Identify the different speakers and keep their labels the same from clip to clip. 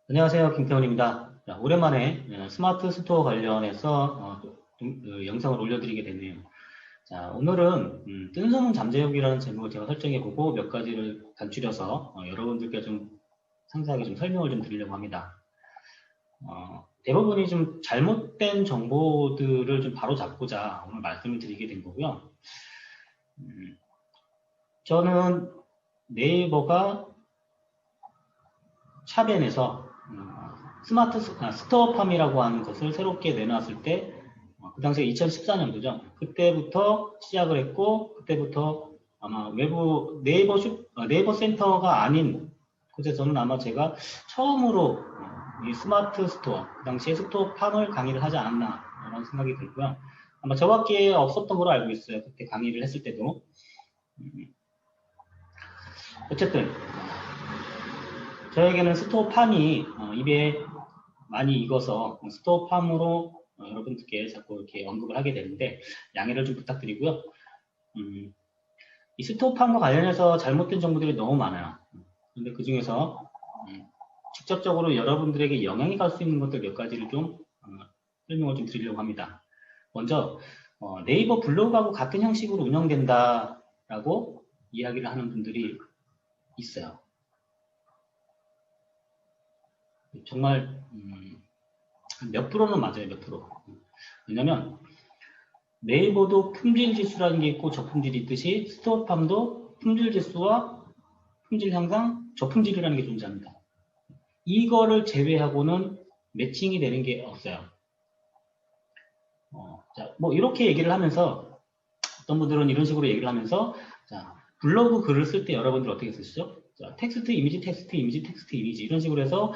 Speaker 1: 안녕하세요. 김태훈입니다. 자, 오랜만에 스마트 스토어 관련해서 영상을 올려드리게 됐네요. 자, 오늘은 뜬소문 잠재우기라는 제목을 제가 설정해보고 몇 가지를 단추려서 여러분들께 좀 상세하게 좀 설명을 좀 드리려고 합니다. 대부분이 좀 잘못된 정보들을 좀 바로잡고자 오늘 말씀을 드리게 된 거고요. 저는 네이버가 차변에서 스토어팜이라고 하는 것을 새롭게 내놨을 때, 그 당시에 2014년도죠. 그때부터 시작을 했고, 그때부터 아마 외부 네이버 센터가 아닌 곳에서는 아마 제가 처음으로 이 스마트 스토어, 그 당시에 스토어팜을 강의를 하지 않았나, 라는 생각이 들고요. 아마 저밖에 없었던 걸로 알고 있어요. 그때 강의를 했을 때도. 어쨌든, 저에게는 스토어팜이 입에 많이 익어서 스토어팜으로 여러분들께 자꾸 이렇게 언급을 하게 되는데 양해를 좀 부탁드리고요. 이 스토어팜과 관련해서 잘못된 정보들이 너무 많아요. 그런데 그 중에서 직접적으로 여러분들에게 영향이 갈 수 있는 것들 몇 가지를 좀 설명을 좀 드리려고 합니다. 먼저 네이버 블로그하고 같은 형식으로 운영된다라고 이야기를 하는 분들이 있어요. 정말 몇 프로는 맞아요, 몇 프로. 왜냐면 네이버도 품질 지수라는 게 있고 저품질이 있듯이 스토어팜도 품질 지수와 품질 향상, 저품질이라는 게 존재합니다. 이거를 제외하고는 매칭이 되는 게 없어요. 자, 뭐 이렇게 얘기를 하면서 어떤 분들은 이런 식으로 얘기를 하면서 자, 블로그 글을 쓸 때 여러분들 어떻게 쓰시죠? 자, 텍스트, 이미지, 텍스트, 이미지, 텍스트, 이미지 이런 식으로 해서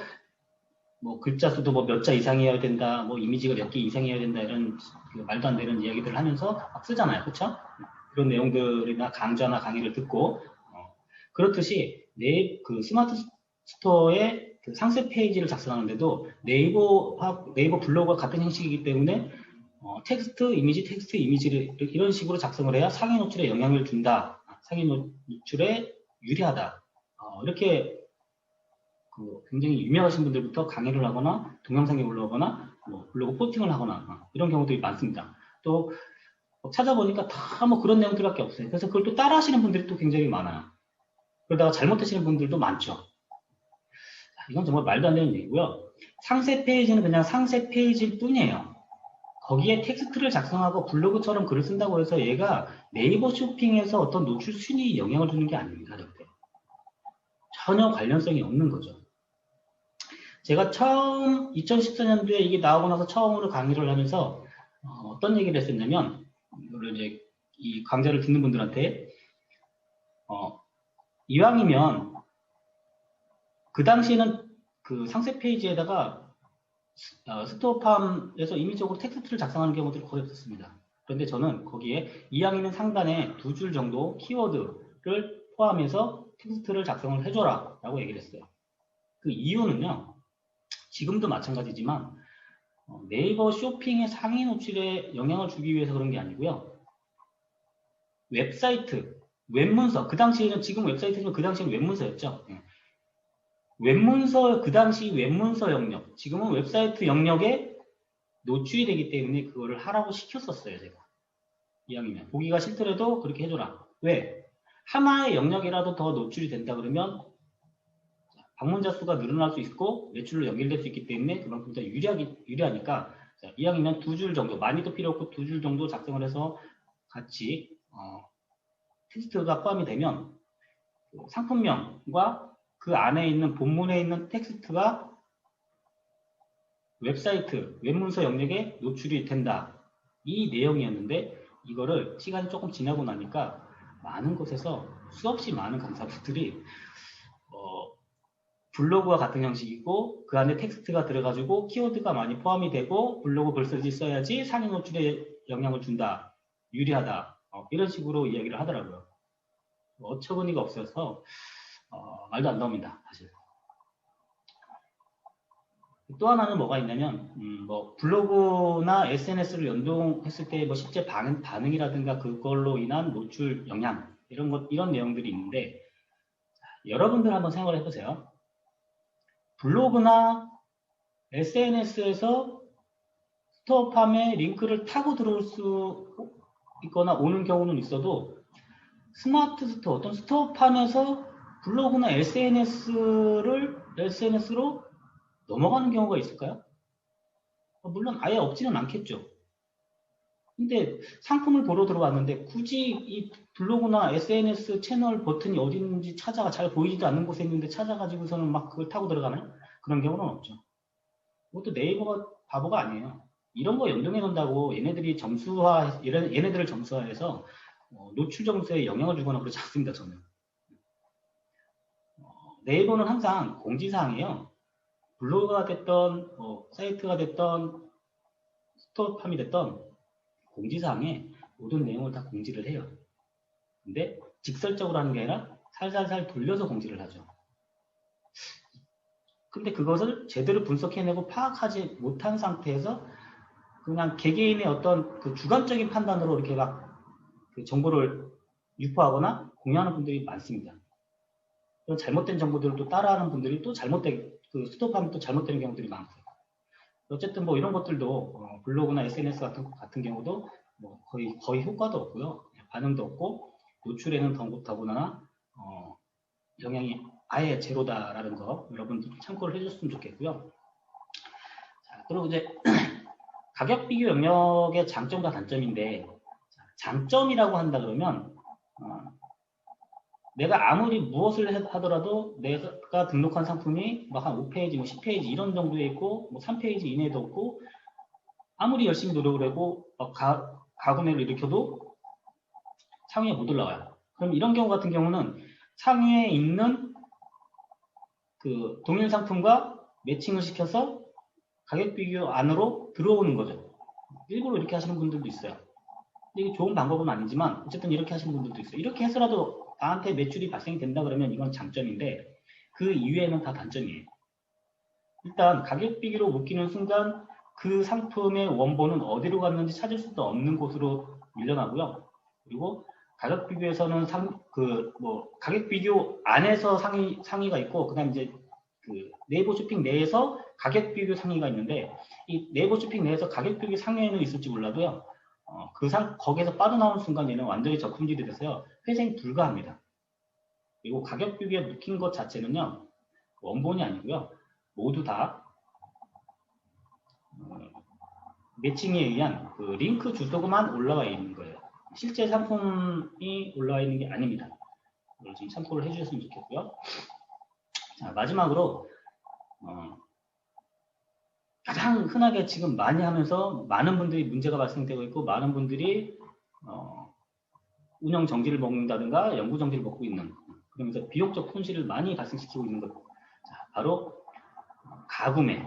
Speaker 1: 뭐 글자 수도 뭐 몇 자 이상이어야 된다, 뭐 이미지가 몇 개 이상이어야 된다 이런 말도 안 되는 이야기들을 하면서 막 쓰잖아요, 그렇죠? 그런 내용들이나 강좌나 강의를 듣고 그렇듯이 그 스마트 스토어의 그 상세 페이지를 작성하는데도 네이버 블로그와 같은 형식이기 때문에 텍스트, 이미지를 이런 식으로 작성을 해야 상위 노출에 영향을 준다, 상위 노출에 유리하다 이렇게 굉장히 유명하신 분들부터 강의를 하거나 동영상에 올라오거나 뭐 블로그 포스팅을 하거나 이런 경우들이 많습니다. 또 찾아보니까 다 뭐 그런 내용들밖에 없어요. 그래서 그걸 또 따라 하시는 분들이 또 굉장히 많아요. 그러다가 잘못하시는 분들도 많죠. 이건 정말 말도 안 되는 얘기고요. 상세 페이지는 그냥 상세 페이지일 뿐이에요. 거기에 텍스트를 작성하고 블로그처럼 글을 쓴다고 해서 얘가 네이버 쇼핑에서 어떤 노출 순위에 영향을 주는 게 아닙니다. 절대. 전혀 관련성이 없는 거죠. 제가 처음 2014년도에 이게 나오고 나서 처음으로 강의를 하면서 어떤 얘기를 했었냐면 이거를 이제 이 강좌를 듣는 분들한테 이왕이면 그 당시에는 그 상세 페이지에다가 스토어팜에서 임의적으로 텍스트를 작성하는 경우들이 거의 없었습니다. 그런데 저는 거기에 이왕이면 상단에 두 줄 정도 키워드를 포함해서 텍스트를 작성을 해줘라 라고 얘기를 했어요. 그 이유는요, 지금도 마찬가지지만 네이버 쇼핑의 상위 노출에 영향을 주기 위해서 그런 게 아니고요. 웹사이트, 웹문서, 그 당시에는 지금 웹사이트는 그 당시에는 웹문서였죠. 웹문서, 그 당시 웹문서 영역, 지금은 웹사이트 영역에 노출이 되기 때문에 그거를 하라고 시켰었어요, 제가. 이왕이면. 보기가 싫더라도 그렇게 해줘라. 왜? 하나의 영역이라도 더 노출이 된다 그러면 방문자 수가 늘어날 수 있고 매출로 연결될 수 있기 때문에 그만큼 더 유리하니까 이왕이면 두 줄 정도, 많이도 필요 없고 두 줄 정도 작성을 해서 같이 텍스트가 포함이 되면 상품명과 그 안에 있는 본문에 있는 텍스트가 웹사이트, 웹문서 영역에 노출이 된다. 이 내용이었는데 이거를 시간이 조금 지나고 나니까 많은 곳에서 수없이 많은 강사분들이 블로그와 같은 형식이고 그 안에 텍스트가 들어가지고 키워드가 많이 포함이 되고 블로그 글쓰기 써야지 상위 노출에 영향을 준다. 유리하다. 이런 식으로 이야기를 하더라고요. 어처구니가 없어서 말도 안 나옵니다. 사실. 또 하나는 뭐가 있냐면 뭐 블로그나 SNS를 연동했을 때 뭐 실제 반응이라든가 그걸로 인한 노출 영향 이런 내용들이 있는데 여러분들 한번 생각을 해보세요. 블로그나 SNS에서 스토어팜에 링크를 타고 들어올 수 있거나 오는 경우는 있어도 스마트 스토어, 어떤 스토어팜에서 블로그나 SNS로 넘어가는 경우가 있을까요? 물론 아예 없지는 않겠죠. 근데 상품을 보러 들어왔는데 굳이 이 블로그나 SNS 채널 버튼이 어디 있는지 잘 보이지도 않는 곳에 있는데 찾아가지고서는 막 그걸 타고 들어가는 그런 경우는 없죠. 그것도 네이버가 바보가 아니에요. 이런 거 연동해 놓는다고 얘네들을 점수화해서 노출 점수에 영향을 주거나 그러지 않습니다, 저는. 네이버는 항상 공지사항이에요. 블로그가 됐던, 사이트가 됐던, 스토어팜이 됐던 공지사항에 모든 내용을 다 공지를 해요. 근데 직설적으로 하는 게 아니라 살살살 돌려서 공지를 하죠. 근데 그것을 제대로 분석해내고 파악하지 못한 상태에서 그냥 개개인의 어떤 그 주관적인 판단으로 이렇게 막 그 정보를 유포하거나 공유하는 분들이 많습니다. 그런 잘못된 정보들을 또 따라하는 분들이 또 그 스톱하면 또 잘못되는 경우들이 많고요. 어쨌든 뭐 이런 것들도 블로그나 SNS 같은 경우도 뭐 거의 효과도 없고요. 반응도 없고 노출에는 더구나 영향이 아예 제로다라는 거 여러분 참고를 해줬으면 좋겠고요. 자, 그리고 이제 가격 비교 영역의 장점과 단점인데 장점이라고 한다 그러면 내가 아무리 무엇을 하더라도 내가 등록한 상품이 막 한 5페이지, 뭐 10페이지 이런 정도에 있고 뭐 3페이지 이내에도 없고 아무리 열심히 노력을 하고 가구매를 일으켜도 상위에 못 올라와요. 그럼 이런 경우 같은 경우는 상위에 있는 그 동일 상품과 매칭을 시켜서 가격 비교 안으로 들어오는 거죠. 일부러 이렇게 하시는 분들도 있어요. 이게 좋은 방법은 아니지만 어쨌든 이렇게 하시는 분들도 있어요. 이렇게 해서라도 나한테 매출이 발생이 된다 그러면 이건 장점인데 그 이외에는 다 단점이에요. 일단 가격 비교로 묶이는 순간 그 상품의 원본은 어디로 갔는지 찾을 수도 없는 곳으로 밀려나고요. 그리고 가격 비교에서는 가격 비교 안에서 상위가 있고 그다음 이제 그 네이버 쇼핑 내에서 가격 비교 상위가 있는데 이 네이버 쇼핑 내에서 가격 비교 상위에는 있을지 몰라도요. 거기에서 빠져나오는 순간 얘는 완전히 저품질이 돼서요. 회생이 불가합니다. 그리고 가격 비교에 묶인 것 자체는요. 원본이 아니고요. 모두 다 매칭에 의한 그 링크 주소만 올라와 있는 거예요. 실제 상품이 올라와 있는 게 아닙니다. 이걸 좀 참고를 해주셨으면 좋겠고요. 자, 마지막으로 가장 흔하게 지금 많이 하면서 많은 분들이 문제가 발생되고 있고 많은 분들이 운영 정지를 먹는다든가 연구 정지를 먹고 있는 그러면서 비용적 손실을 많이 발생시키고 있는 것 자, 바로 가구매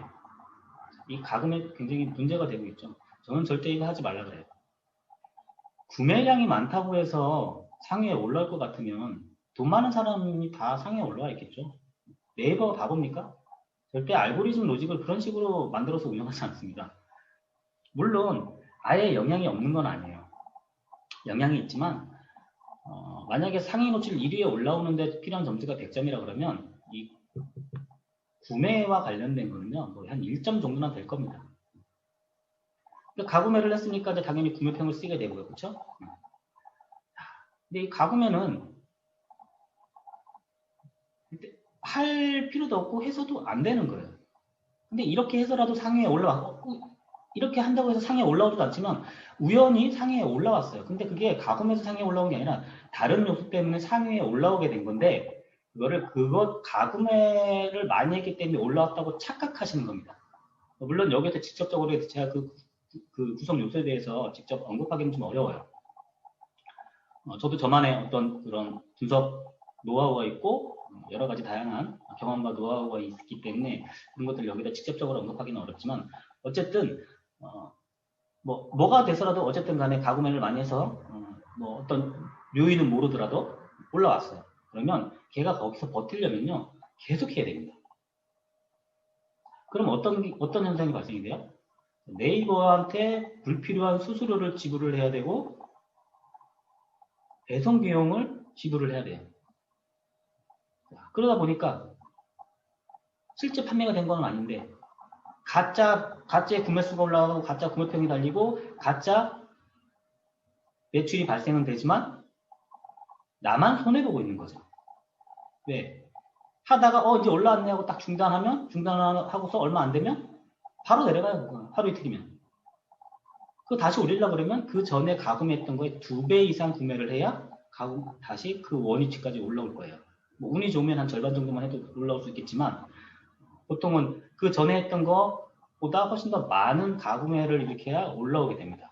Speaker 1: 이 가구매 굉장히 문제가 되고 있죠. 저는 절대 이거 하지 말라 그래요. 구매량이 많다고 해서 상위에 올라올 것 같으면 돈 많은 사람이 다 상위에 올라와 있겠죠. 네이버가 바보입니까? 절대 알고리즘 로직을 그런 식으로 만들어서 운영하지 않습니다. 물론 아예 영향이 없는 건 아니에요. 영향이 있지만 만약에 상위 노출 1위에 올라오는데 필요한 점수가 100점이라 그러면 이 구매와 관련된 거는요, 뭐 한 1점 정도나 될 겁니다. 가구매를 했으니까 당연히 구매평을 쓰게 되고요, 그렇죠? 근데 이 가구매는 할 필요도 없고 해서도 안 되는 거예요. 근데 이렇게 해서라도 상위에 이렇게 한다고 해서 상위에 올라오지도 않지만 우연히 상위에 올라왔어요. 근데 그게 가구매에서 상위에 올라온 게 아니라 다른 요소 때문에 상위에 올라오게 된 건데 가구매를 많이 했기 때문에 올라왔다고 착각하시는 겁니다. 물론 여기서 직접적으로 제가 그 구성 요소에 대해서 직접 언급하기는 좀 어려워요. 저도 저만의 어떤 그런 분석 노하우가 있고 여러 가지 다양한 경험과 노하우가 있기 때문에 그런 것들 여기다 직접적으로 언급하기는 어렵지만 어쨌든 뭐가 돼서라도 어쨌든 간에 가구매를 많이 해서 뭐 어떤 요인은 모르더라도 올라왔어요. 그러면 걔가 거기서 버틸려면요 계속 해야 됩니다. 그럼 어떤 현상이 발생이 돼요? 네이버한테 불필요한 수수료를 지불을 해야 되고 배송 비용을 지불을 해야 돼요. 그러다 보니까 실제 판매가 된 건 아닌데 가짜의 구매 수가 올라가고 가짜 구매평이 달리고 가짜 매출이 발생은 되지만 나만 손해보고 있는 거죠. 왜? 하다가 이제 올라왔네 하고 딱 중단하고서 얼마 안 되면 바로 내려가요. 그거. 하루 이틀이면. 그거 다시 올리려고 그러면 그 전에 가구매했던 거에 2배 이상 구매를 해야 다시 그 원위치까지 올라올 거예요. 뭐 운이 좋으면 한 절반 정도만 해도 올라올 수 있겠지만 보통은 그 전에 했던 거보다 훨씬 더 많은 가구매를 일으켜야 올라오게 됩니다.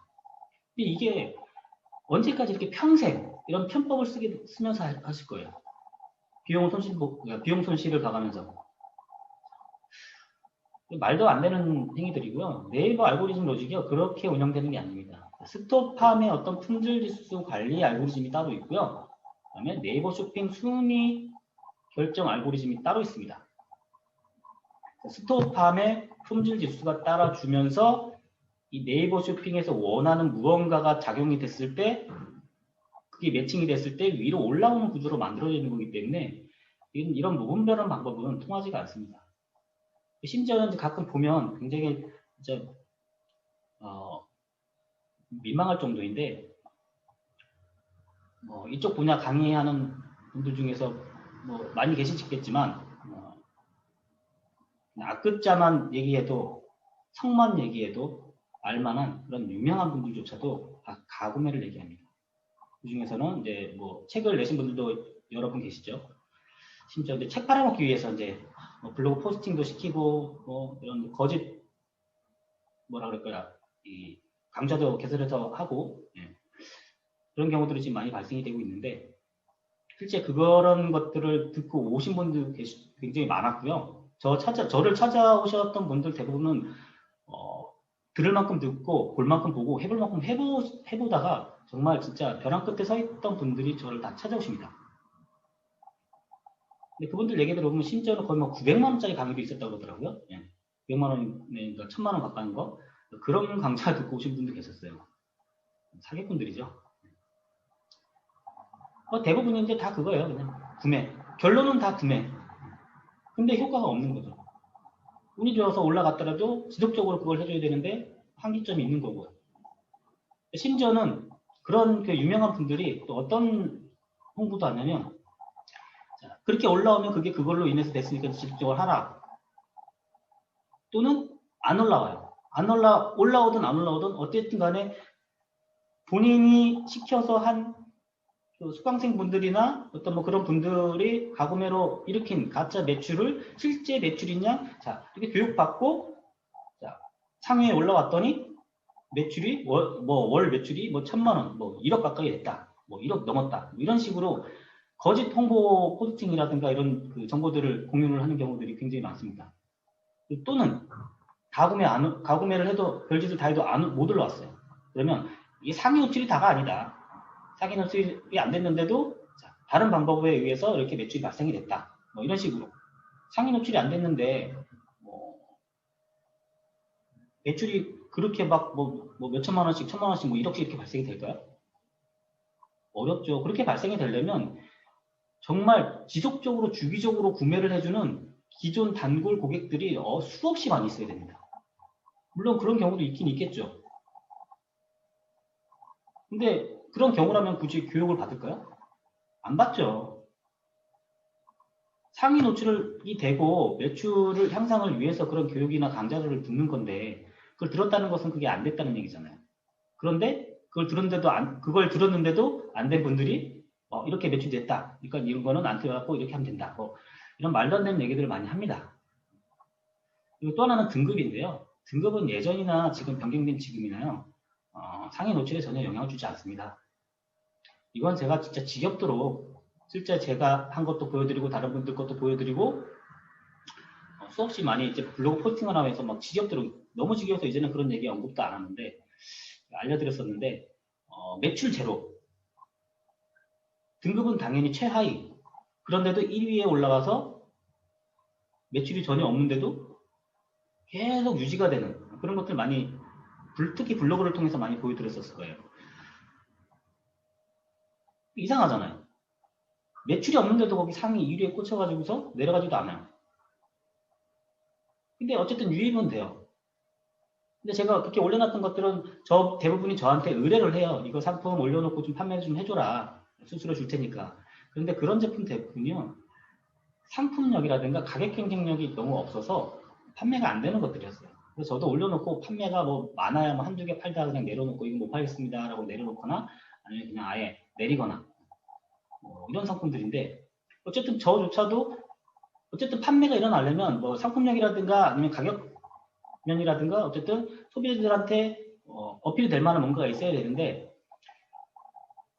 Speaker 1: 근데 이게 언제까지 이렇게 평생 이런 편법을 쓰면서 하실 거예요. 비용 손실을 봐가면서. 말도 안 되는 행위들이고요. 네이버 알고리즘 로직이요. 그렇게 운영되는 게 아닙니다. 스토팜의 어떤 품질 지수 관리 알고리즘이 따로 있고요. 그 다음에 네이버 쇼핑 순위 결정 알고리즘이 따로 있습니다. 스토팜의 품질 지수가 따라주면서 이 네이버 쇼핑에서 원하는 무언가가 작용이 됐을 때 그게 매칭이 됐을 때 위로 올라오는 구조로 만들어지는 거기 때문에 이런 무분별한 방법은 통하지가 않습니다. 심지어는 가끔 보면 굉장히 진짜 민망할 정도인데 이쪽 분야 강의하는 분들 중에서 많이 계시겠지만 앞글자만 얘기해도 성만 얘기해도 알만한 그런 유명한 분들조차도 가구매를 얘기합니다. 그 중에서는 이제 책을 내신 분들도 여러 분 계시죠. 심지어 이제 책 팔아먹기 위해서 이제 블로그 포스팅도 시키고 이런 거짓 뭐라 그럴까요? 이 강좌도 개설해서 하고 그런 경우들이 지금 많이 발생이 되고 있는데 실제 그런 것들을 듣고 오신 분들 굉장히 많았고요. 저를 찾아오셨던 분들 대부분은 들을 만큼 듣고 볼 만큼 보고 해볼 만큼 해보다가 정말 진짜 벼랑 끝에 서 있던 분들이 저를 다 찾아오십니다. 근데 그분들 얘기 들어보면 심지어는 거의 900만 원짜리 강의도 있었다고 그러더라고요. 900만 원에 1000만 원 가까운 거 그런 강좌 듣고 오신 분도 계셨어요. 사기꾼들이죠. 대부분 이제 다 그거예요. 그냥 구매. 결론은 다 구매. 근데 효과가 없는 거죠. 운이 좋아서 올라갔더라도 지속적으로 그걸 해줘야 되는데 한계점이 있는 거고요. 심지어는 그런 그 유명한 분들이 또 어떤 홍보도 하냐면 그렇게 올라오면 그게 그걸로 인해서 됐으니까 지속적으로 하라. 또는 안 올라와요. 올라오든 안 올라오든 어쨌든 간에 본인이 시켜서 한 수강생 분들이나 어떤 그런 분들이 가구매로 일으킨 가짜 매출을 실제 매출이냐, 이렇게 교육받고, 상위에 올라왔더니 매출이 월 매출이 1000만 원, 1억 가까이 됐다, 1억 넘었다, 이런 식으로 거짓 홍보 포스팅이라든가 이런 그 정보들을 공유를 하는 경우들이 굉장히 많습니다. 또는 가구매를 해도 별짓을 다 해도 못 올라왔어요. 그러면 이게 상위 노출이 다가 아니다. 상위 노출이 안 됐는데도 다른 방법에 의해서 이렇게 매출이 발생이 됐다. 이런 식으로 상위 노출이 안 됐는데 매출이 그렇게 몇천만 원씩, 천만 원씩 1억씩 이렇게 발생이 될까요? 어렵죠. 그렇게 발생이 되려면 정말 지속적으로 주기적으로 구매를 해주는 기존 단골 고객들이 수없이 많이 있어야 됩니다. 물론 그런 경우도 있긴 있겠죠. 근데 그런 경우라면 굳이 교육을 받을까요? 안 받죠. 상위 노출이 되고 매출을 향상을 위해서 그런 교육이나 강좌를 듣는 건데 그걸 들었다는 것은 그게 안 됐다는 얘기잖아요. 그런데 그걸 들었는데도 안 된 분들이 이렇게 매출됐다. 그러니까 이런 거는 안 틀어갖고 이렇게 하면 된다. 이런 말도 안 되는 얘기들을 많이 합니다. 그리고 또 하나는 등급인데요. 등급은 예전이나 지금 변경된 지금이나요. 상위 노출에 전혀 영향을 주지 않습니다. 이건 제가 진짜 지겹도록 실제 제가 한 것도 보여드리고 다른 분들 것도 보여드리고 수없이 많이 이제 블로그 포스팅을 하면서 지겹도록 너무 지겨워서 이제는 그런 얘기 언급도 안 하는데 알려드렸었는데 매출 제로 등급은 당연히 최하위 그런데도 1위에 올라와서 매출이 전혀 없는데도 계속 유지가 되는 그런 것들 많이 특히 블로그를 통해서 많이 보여드렸었을 거예요. 이상하잖아요. 매출이 없는데도 거기 상위 1위에 꽂혀가지고서 내려가지도 않아요. 근데 어쨌든 유입은 돼요. 근데 제가 그렇게 올려놨던 것들은 대부분이 저한테 의뢰를 해요. 이거 상품 올려놓고 좀 판매 좀 해줘라. 수수료 줄 테니까. 그런데 그런 제품 대부분이요. 상품력이라든가 가격 경쟁력이 너무 없어서 판매가 안 되는 것들이었어요. 그래서 저도 올려놓고 판매가 뭐 많아야 뭐 한두 개 팔다가 그냥 내려놓고 이거 못 팔겠습니다 라고 내려놓거나 아니면 그냥 아예 내리거나 뭐 이런 상품들인데 어쨌든 저조차도 어쨌든 판매가 일어나려면 뭐 상품력이라든가 아니면 가격면이라든가 어쨌든 소비자들한테 어필이 될 만한 뭔가가 있어야 되는데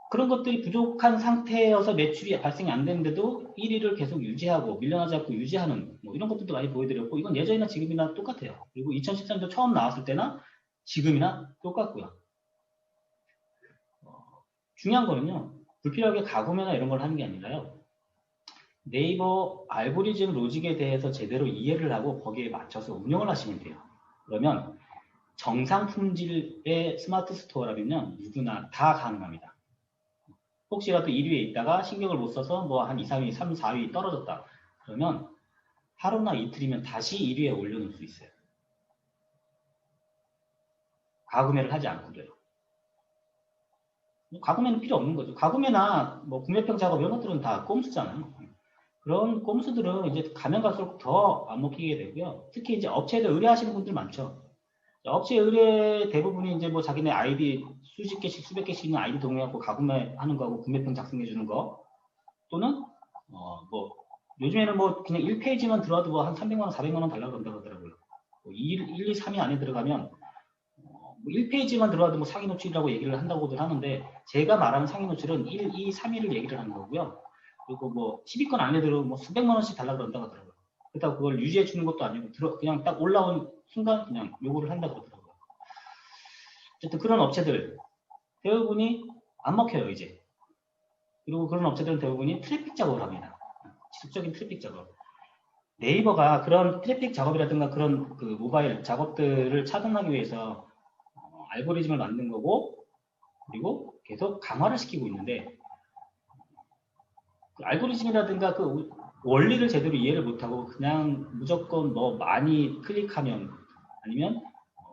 Speaker 1: 그런 것들이 부족한 상태여서 매출이 발생이 안 되는데도 1위를 계속 유지하고 밀려나지 않고 유지하는 뭐 이런 것들도 많이 보여드렸고 이건 예전이나 지금이나 똑같아요. 그리고 2013년도 처음 나왔을 때나 지금이나 똑같고요. 중요한 거는요. 불필요하게 가구매나 이런 걸 하는 게 아니라요. 네이버 알고리즘 로직에 대해서 제대로 이해를 하고 거기에 맞춰서 운영을 하시면 돼요. 그러면 정상 품질의 스마트 스토어라면요. 누구나 다 가능합니다. 혹시라도 1위에 있다가 신경을 못 써서 뭐 한 2, 3위, 3, 4위 떨어졌다. 그러면 하루나 이틀이면 다시 1위에 올려놓을 수 있어요. 가구매를 하지 않고도요. 가구매는 필요 없는 거죠. 가구매나 뭐 구매평 작업 이런 것들은 다 꼼수잖아요. 그런 꼼수들은 이제 가면 갈수록 더 안 먹히게 되고요. 특히 이제 업체에도 의뢰하시는 분들 많죠. 업체 의뢰 대부분이 이제 뭐 자기네 아이디 수십 개씩 수백 개씩 있는 아이디 동의하고 가구매 하는 거하고 구매평 작성해 주는 거 또는 뭐 요즘에는 뭐 그냥 1페이지만 들어와도 뭐 한 300만 원, 400만 원 달라고 한다고 하더라고요. 뭐 1, 2, 3위 안에 들어가면 뭐 1페이지만 들어와도 뭐 상위 노출이라고 얘기를 한다고들 하는데 제가 말하는 상위 노출은 1, 2, 3위를 얘기를 하는 거고요. 그리고 뭐 10위권 안에 들어오면 뭐 수백만 원씩 달라고 그런다고 하더라고요. 그렇다고 그걸 유지해 주는 것도 아니고 그냥 딱 올라온 순간 그냥 요구를 한다고 그러더라고요. 어쨌든 그런 업체들 대부분이 안 먹혀요 이제. 그리고 그런 업체들은 대부분이 트래픽 작업을 합니다. 지속적인 트래픽 작업. 네이버가 그런 트래픽 작업이라든가 그런 그 모바일 작업들을 차단하기 위해서 알고리즘을 만든 거고 그리고 계속 강화를 시키고 있는데 그 알고리즘이라든가 그 원리를 제대로 이해를 못하고 그냥 무조건 뭐 많이 클릭하면 아니면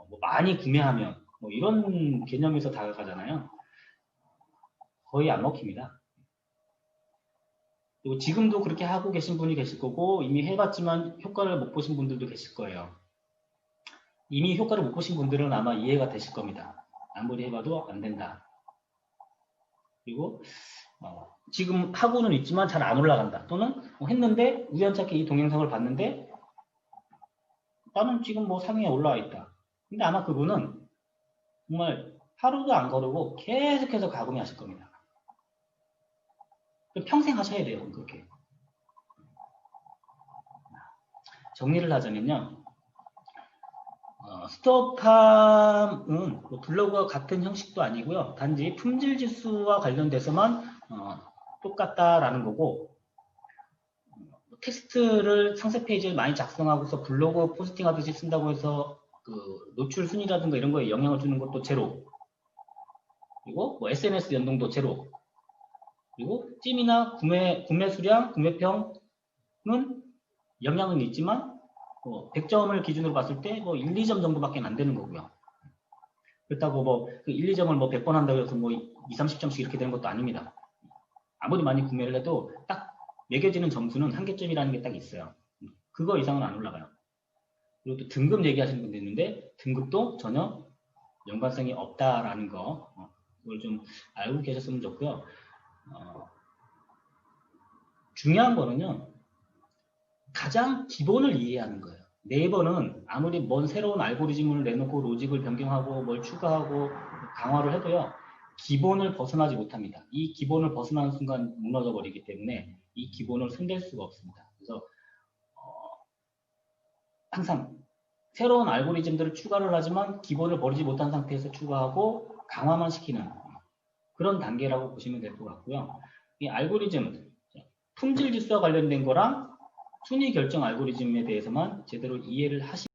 Speaker 1: 뭐 많이 구매하면 뭐 이런 개념에서 다가가잖아요. 거의 안 먹힙니다. 그리고 지금도 그렇게 하고 계신 분이 계실 거고 이미 해봤지만 효과를 못 보신 분들도 계실 거예요. 이미 효과를 못 보신 분들은 아마 이해가 되실 겁니다. 아무리 해봐도 안 된다. 그리고 지금 하고는 있지만 잘 안 올라간다. 또는 했는데 우연찮게 이 동영상을 봤는데 나는 지금 뭐 상위에 올라와 있다. 근데 아마 그분은 정말 하루도 안 거르고 계속해서 가공이 하실 겁니다. 평생 하셔야 돼요. 그렇게. 정리를 하자면요. 스토어팜은 뭐 블로그와 같은 형식도 아니고요. 단지 품질 지수와 관련돼서만 똑같다라는 거고 텍스트를 상세 페이지에 많이 작성하고서 블로그 포스팅 하듯이 쓴다고 해서 그 노출 순위라든가 이런 거에 영향을 주는 것도 제로. 그리고 뭐 SNS 연동도 제로. 그리고 찜이나 구매 수량, 구매평은 영향은 있지만 100점을 기준으로 봤을 때 뭐 1, 2점 정도밖에 안 되는 거고요. 그렇다고 뭐 그 1, 2점을 뭐 100번 한다고 해서 뭐 2, 30점씩 이렇게 되는 것도 아닙니다. 아무리 많이 구매를 해도 딱 매겨지는 점수는 한계점이라는 게 딱 있어요. 그거 이상은 안 올라가요. 그리고 또 등급 얘기하시는 분도 있는데 등급도 전혀 연관성이 없다라는 거 그걸 좀 알고 계셨으면 좋고요. 중요한 거는요. 가장 기본을 이해하는 거예요. 네이버는 아무리 뭔 새로운 알고리즘을 내놓고 로직을 변경하고 뭘 추가하고 강화를 해도요. 기본을 벗어나지 못합니다. 이 기본을 벗어나는 순간 무너져 버리기 때문에 이 기본을 손댈 수가 없습니다. 그래서 항상 새로운 알고리즘들을 추가를 하지만 기본을 버리지 못한 상태에서 추가하고 강화만 시키는 그런 단계라고 보시면 될 것 같고요. 이 알고리즘, 품질 지수와 관련된 거랑 순위 결정 알고리즘에 대해서만 제대로 이해를 하시면